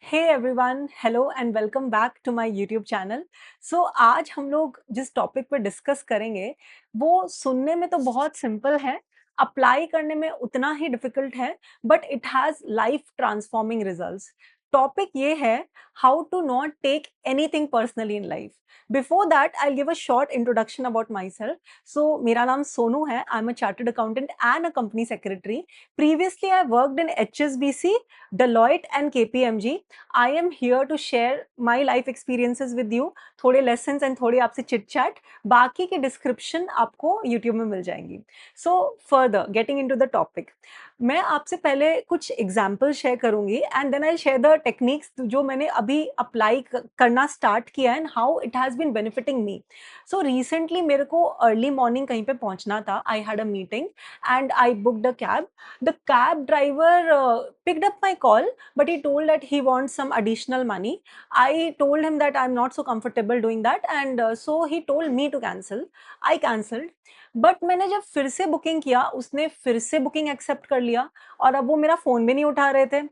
Hey everyone, hello and welcome back to my YouTube channel. So आज हम लोग जिस टॉपिक पे डिस्कस करेंगे वो सुनने में तो बहुत सिंपल है, अप्लाई करने में उतना ही डिफिकल्ट है, but it has life transforming results. Topic ये है, how to not take anything personally in life. Before that I give a short introduction about myself. So मेरा नाम सोनू है, I am a chartered accountant and a company secretary. Previously I worked in HSBC, Deloitte and KPMG. I am here to share my life experiences with you. थोड़े lessons and थोड़ी आपसे chit chat. बाकी की description आपको YouTube में मिल जाएंगी. So further getting into the topic, मैं आपसे पहले कुछ एग्जाम्पल शेयर करूंगी and then I share the techniques जो मैंने अभी अप्लाई करना स्टार्ट किया and how it has been benefiting me. So recently मेरे को अर्ली मॉर्निंग कहीं पे पहुंचना था, I had a meeting and I booked a cab. The cab driver picked up my call, but he told that he wants some additional money. I told him that I'm not so comfortable doing that, and so he told me to cancel. I cancelled. But मैंने जब फिर से booking किया, उसने फिर से booking accept कर लिया और अब वो मेरा फ़ोन भी नहीं उठा रहे थे।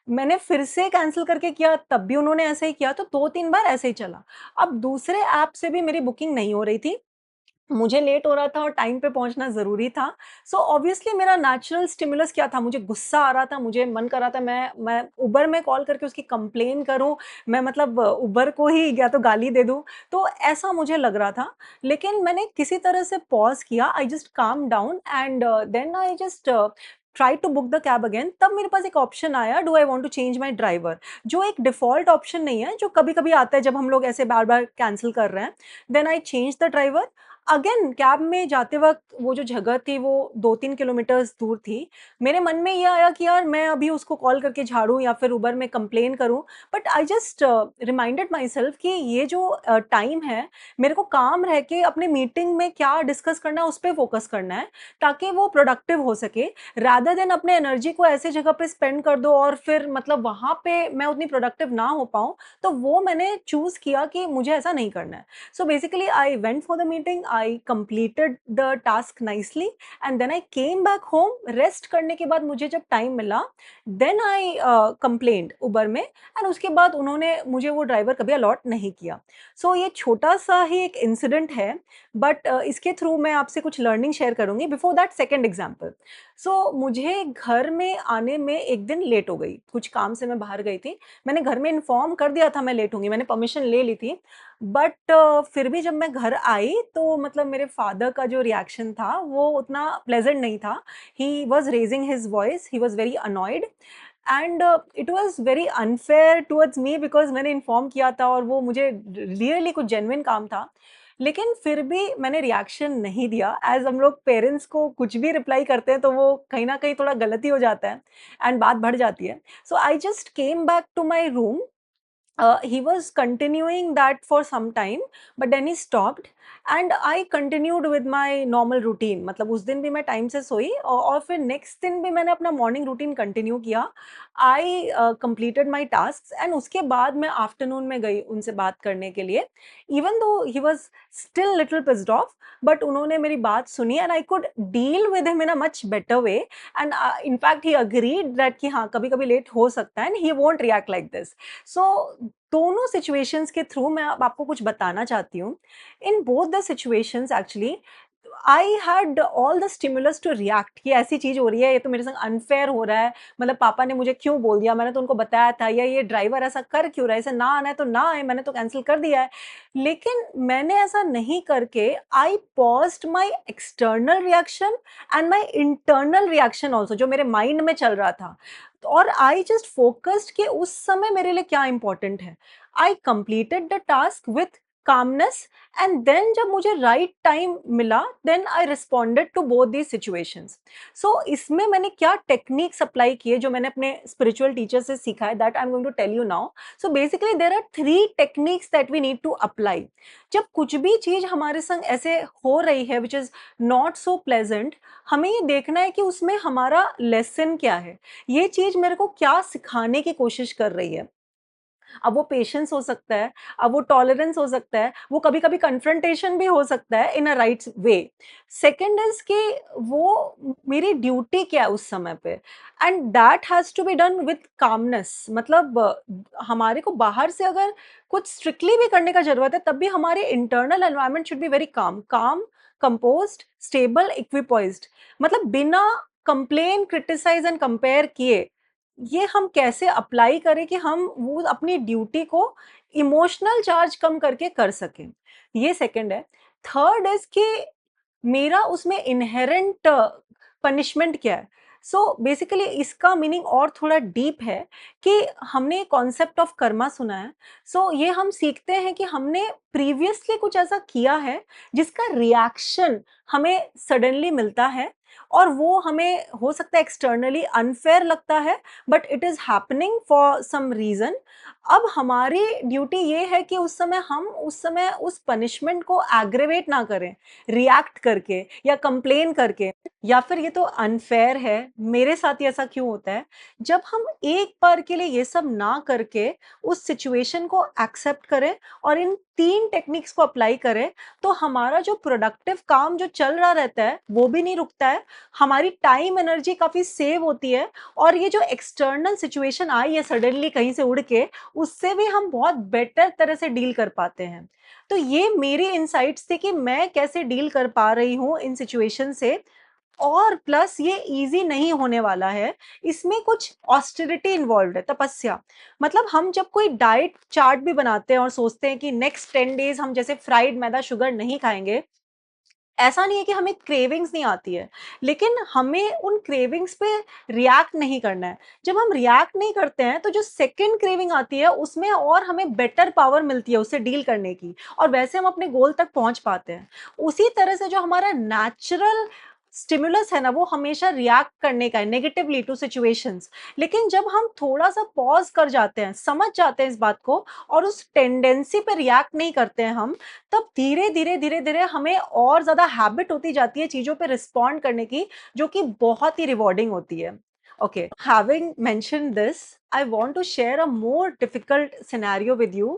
मैंने फिर से कैंसल करके किया, तब भी उन्होंने ऐसे ही किया, तो 2-3 बार ऐसे ही चला। अब दूसरे ऐप से भी मेरी बुकिंग नहीं हो रही थी। मुझे लेट हो रहा था और टाइम पे पहुँचना ज़रूरी था। सो ऑब्वियसली मेरा नेचुरल स्टिमुलस क्या था, मुझे गुस्सा आ रहा था, मुझे मन कर रहा था मैं उबर में कॉल करके उसकी कंप्लेन करूँ, मैं मतलब उबर को ही या तो गाली दे दूँ, तो ऐसा मुझे लग रहा था। लेकिन मैंने किसी तरह से पॉज़ किया, I just calm down and then I just try to book the cab again. तब मेरे पास एक ऑप्शन आया, do I want to change my driver, जो एक डिफ़ॉल्ट ऑप्शन नहीं है, जो कभी-कभी आता है जब हम लोग ऐसे बार-बार कैंसल कर रहे हैं। Then I change the driver. Again cab में जाते वक़्त वो जो जगह थी वो 2-3 किलोमीटर्स दूर थी। मेरे मन में ये आया कि यार मैं अभी उसको कॉल करके झाड़ूँ या फिर उबर में कंप्लेन करूँ। But I just reminded my self कि ये जो टाइम है, मेरे को काम रह के अपने मीटिंग में क्या डिस्कस करना है उस पे फ़ोकस करना है, ताकि वो प्रोडक्टिव हो सके। रादर देन अपने एनर्जी को ऐसी जगह पे स्पेंड कर दो और फिर मतलब वहाँ पे मैं उतनी प्रोडक्टिव ना हो पाऊँ, तो वो मैंने चूज़ किया कि मुझे ऐसा नहीं करना है। So basically, I went for the meeting. I completed the task nicely, and then I came back home. Rest करने के बाद मुझे जब टाइम मिला, then I complained उबर में, and उसके बाद उन्होंने मुझे वो ड्राइवर कभी अलॉट नहीं किया। सो ये छोटा सा ही एक इंसिडेंट है, बट इसके थ्रू मैं आपसे कुछ लर्निंग शेयर करूंगी। Before that second example. So मुझे घर में आने में एक दिन लेट हो गई, कुछ काम से मैं बाहर गई थी। मैंने घर में इन्फॉर्म कर दिया था मैं लेट होंगी, मैंने परमिशन ले ली थी। बट फिर भी जब मैं घर आई तो मतलब मेरे फादर का जो रिएक्शन था वो उतना प्लेजेंट नहीं था। He was raising his voice, he was very annoyed and it was very unfair towards me, because मैंने इन्फॉर्म किया था और वो मुझे रियली कुछ जेन्युइन काम था। लेकिन फिर भी मैंने रिएक्शन नहीं दिया। एज हम लोग पेरेंट्स को कुछ भी रिप्लाई करते हैं तो वो कहीं ना कहीं थोड़ा गलत ही हो जाता है एंड बात बढ़ जाती है। So I just came back to my room. He was continuing that for some time, but then he stopped and I continued with my normal routine। मतलब उस दिन भी मैं टाइम से सोई और फिर नेक्स्ट दिन भी मैंने अपना मॉर्निंग रूटीन कंटिन्यू किया। I completed my task and उसके बाद मैं आफ्टरनून में गई उनसे बात करने के लिए। Even though he was still little pissed off, but उन्होंने मेरी बात सुनी and I could deal with him in a much better way. And in fact he agreed that कि हाँ कभी कभी लेट हो सकता है and he won't react like this. So दोनों सिचुएशंस के थ्रू मैं अब आपको कुछ बताना चाहती हूँ। In both the situations actually I had all the stimulus to react कि ऐसी चीज़ हो रही है, ये तो मेरे संग अनफेयर हो रहा है। मतलब पापा ने मुझे क्यों बोल दिया, मैंने तो उनको बताया था, या ये ड्राइवर ऐसा कर क्यों रहा है, इसे ना आना है तो ना आए, मैंने तो कैंसिल कर दिया है। लेकिन मैंने ऐसा नहीं करके I paused my external reaction and my internal reaction also, जो मेरे माइंड में चल रहा था। और आई जस्ट फोकस्ड कि उस समय मेरे लिए क्या इंपॉर्टेंट है। I completed the task with calmness and then जब मुझे राइट टाइम मिला then I responded to both these situations. So इसमें मैंने क्या टेक्निक्स अप्लाई किए जो मैंने अपने स्पिरिचुअल टीचर से सीखा है, that I am going to tell you now. So basically there are 3 techniques that we need to apply. जब कुछ भी चीज हमारे संग ऐसे हो रही है which is not so pleasant, हमें ये देखना है कि उसमें हमारा लेसन क्या है, ये चीज मेरे को क्या सिखाने की कोशिश कर रही है। अब वो पेशेंस हो सकता है, अब वो टॉलरेंस हो सकता है, वो कभी-कभी कन्फ्रंटेशन भी हो सकता है in a right way. Second is कि वो मेरी ड्यूटी क्या है उस समय पे, and that has to be done with calmness. मतलब हमारे को बाहर से अगर कुछ स्ट्रिक्टली भी करने का ज़रूरत है, तब भी हमारे internal environment should be very calm, composed, stable, equipoised. मतलब बिना कंप्लेन, क्रिटिसाइज़ एंड कंपेयर किए ये हम कैसे अप्लाई करें कि हम वो अपनी ड्यूटी को इमोशनल चार्ज कम करके कर सकें, ये सेकंड है। थर्ड इज़ कि मेरा उसमें इन्हेरेंट पनिशमेंट क्या है? सो बेसिकली इसका मीनिंग और थोड़ा डीप है कि हमने कॉन्सेप्ट ऑफ कर्मा सुना है। सो ये हम सीखते हैं कि हमने प्रीवियसली कुछ ऐसा किया है जिसका रिएक्शन हमें सडनली मिलता है, और वो हमें हो सकता है एक्सटर्नली अनफेयर लगता है, but it is happening for some reason. अब हमारी ड्यूटी ये है कि उस समय उस पनिशमेंट को एग्रेवेट ना करें, रिएक्ट करके या कंप्लेन करके, या फिर ये तो अनफेयर है, मेरे साथ ही ऐसा क्यों होता है? जब हम एक बार के लिए ये सब ना करके उस सिचुएशन को एक्सेप्ट करें और इन 3 टेक्निक्स को अप्लाई करें, तो हमारा जो प्रोडक्टिव काम जो चल रहा रहता है, वो भी नहीं रुकता है, हमारी टाइम, एनर्जी काफ़ी सेव होती है, और ये जो एक्सटर्नल सिचुएशन आई है सडनली कहीं से उड़ के, उससे भी हम बहुत बेटर तरह से डील कर पाते हैं। तो ये मेरी इनसाइट्स थे कि मैं कैसे डील कर पा रही हूँ इन सिचुएशन से, और प्लस ये ईज़ी नहीं होने वाला है। इसमें कुछ ऑस्टेरिटी इन्वॉल्व्ड है, तपस्या। मतलब हम जब कोई डाइट चार्ट भी बनाते हैं और सोचते हैं कि नेक्स्ट 10 डेज़ हम जैसे फ्राइड मैदा, शुगर नहीं खाएँगे, ऐसा नहीं है कि हमें क्रेविंग्स नहीं आती है, लेकिन हमें उन क्रेविंग्स पे रिएक्ट नहीं करना है। जब हम रिएक्ट नहीं करते हैं, तो जो सेकंड क्रेविंग आती है, उसमें और हमें बेटर पावर मिलती है उससे डील करने की, और वैसे हम अपने गोल तक पहुँच पाते हैं। उसी तरह से जो हमारा नेचुरल स्टिमुलस है ना, वो हमेशा रिएक्ट करने का है नेगेटिवली टू सिचुएशंस। लेकिन जब हम थोड़ा-सा पॉज़ कर जाते हैं, समझ जाते हैं इस बात को, और उस टेंडेंसी पे रिएक्ट नहीं करते हैं हम, तब धीरे-धीरे, धीरे-धीरे हमें और ज़्यादा हैबिट होती जाती है चीज़ों पे रिस्पॉन्ड करने की, जो कि बहुत ही रिवॉर्डिंग होती है। Okay, having mentioned this, I want to share a more difficult scenario with you.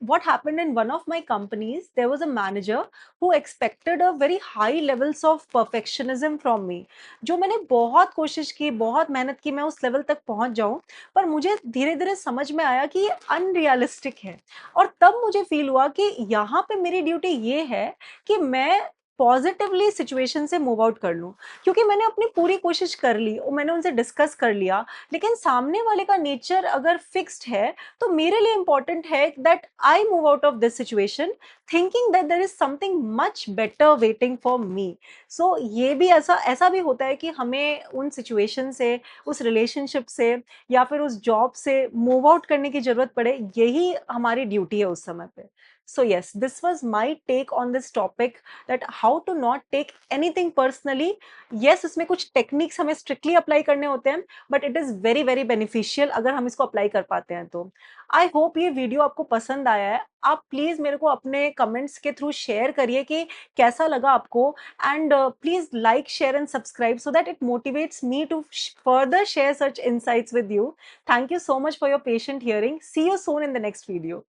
What happened in one of my companies, there was a manager who expected a very high levels of perfectionism from me. जो मैंने बहुत कोशिश की, बहुत मेहनत की, मैं उस लेवल तक पहुंच जाऊं, पर मुझे धीरे-धीरे समझ में आया कि ये अनरियलिस्टिक है, और तब मुझे फील हुआ कि यहाँ पे मेरी ड्यूटी ये है कि मैं पॉजिटिवली सिचुएशन से मूव आउट कर लूं, क्योंकि मैंने अपनी पूरी कोशिश कर ली और मैंने उनसे डिस्कस कर लिया, लेकिन सामने वाले का नेचर अगर फिक्स्ड है, तो मेरे लिए इंपॉर्टेंट है that I move out of this situation thinking that there is something much better waiting for me. So ये भी ऐसा ऐसा भी होता है कि हमें उन सिचुएशन से, उस रिलेशनशिप से, या फिर उस जॉब से मूव आउट करने की जरूरत पड़े, यही हमारी ड्यूटी है उस समय पे। So yes, this was my take on this topic, that how to not take anything personally. Yes, इसमें कुछ टेक्निक्स हमें स्ट्रिक्टली अप्लाई करने होते हैं, but it is very very beneficial अगर हम इसको अप्लाई कर पाते हैं तो। आई होप ये वीडियो आपको पसंद आया है। आप प्लीज़ मेरे को अपने कमेंट्स के थ्रू शेयर करिए कि कैसा लगा आपको, and please like, share and subscribe so that it motivates me to further share such insights with you. Thank you so much for your patient hearing. See you soon in the next video.